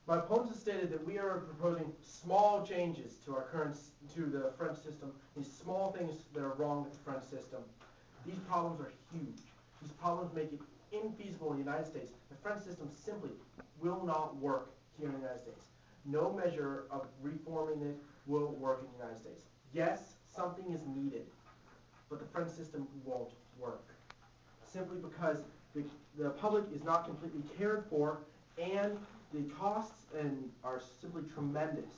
My opponents have stated that we are proposing small changes to the French system, these small things that are wrong with the French system. These problems are huge. These problems make it infeasible in the United States. The French system simply will not work here in the United States. No measure of reforming it will work in the United States. Yes, something is needed, but the French system won't work. Simply because the public is not completely cared for, and the costs are simply tremendous.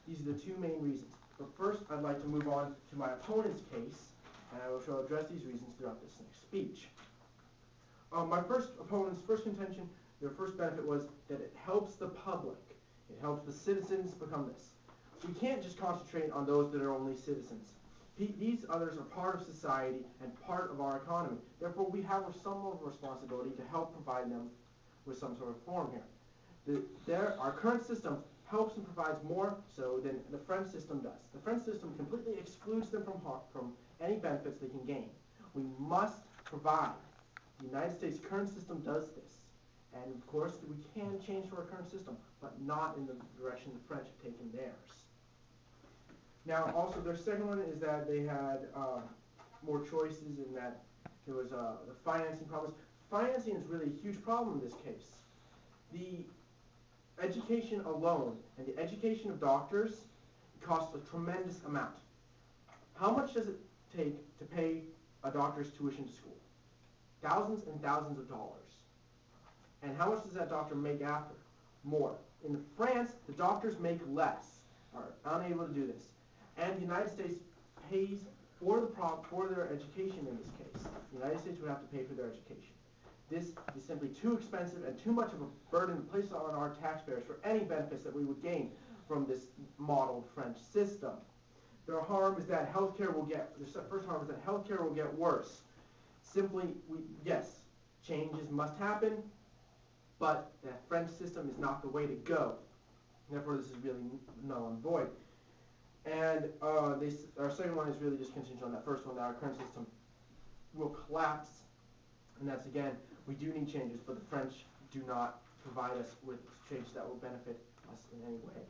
These are the two main reasons. But first, I'd like to move on to my opponent's case, and I shall address these reasons throughout this next speech. My opponent's first contention, their first benefit was that it helps the public. It helps the citizens become this. We can't just concentrate on those that are only citizens. These others are part of society and part of our economy. Therefore, we have some of a responsibility to help provide them with some sort of form here. Our current system helps and provides more so than the French system does. The French system completely excludes them from any benefits they can gain. We must provide. The United States' current system does this. And of course, we can change to our current system, but not in the direction the French have taken theirs. Now, also, their second one is that they had more choices in that there was the financing problems. Financing is really a huge problem in this case. The education alone and the education of doctors costs a tremendous amount. How much does it take to pay a doctor's tuition to school? Thousands and thousands of dollars. And how much does that doctor make after? More. In France, the doctors make less, are unable to do this. And the United States pays for their education in this case. The United States would have to pay for their education. This is simply too expensive and too much of a burden to place on our taxpayers for any benefits that we would gain from this modeled French system. The first harm is that healthcare will get worse. Simply, yes, changes must happen, but the French system is not the way to go. Therefore, this is really null and void. And our second one is really just contingent on that first one, that our current system will collapse. And that's, again, we do need changes, but the French do not provide us with changes that will benefit us in any way.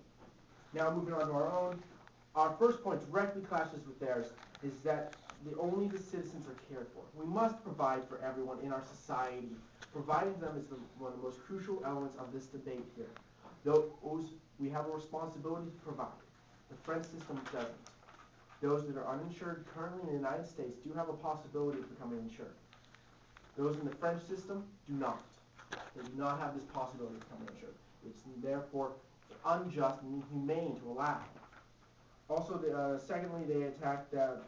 Now, moving on to our own. Our first point directly clashes with theirs, is that only the citizens are cared for. We must provide for everyone in our society. Providing them is one of the most crucial elements of this debate here. We have a responsibility to provide. The French system doesn't. Those that are uninsured currently in the United States do have a possibility of becoming insured. Those in the French system do not. They do not have this possibility of becoming insured. It's therefore unjust and inhumane to allow. Also, secondly, they attacked that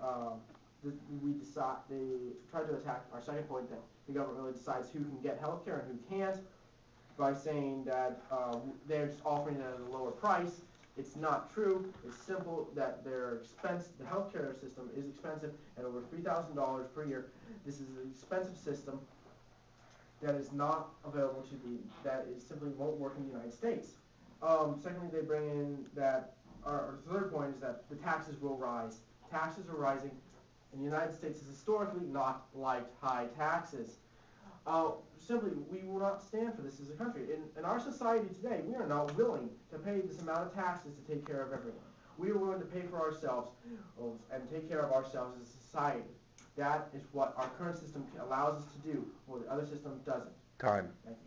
they tried to attack our second point, that the government really decides who can get health care and who can't, by saying that they're just offering it at a lower price. It's not true. It's simple that the healthcare system is expensive at over $3,000 per year. This is an expensive system that is not available that simply won't work in the United States. Secondly, they bring in that, our third point is that the taxes will rise. Taxes are rising, and the United States has historically not liked high taxes. Simply, we will not stand for this as a country. In our society today, we are not willing to pay this amount of taxes to take care of everyone. We are willing to pay for ourselves and take care of ourselves as a society. That is what our current system allows us to do, while the other system doesn't. Time. Thank you.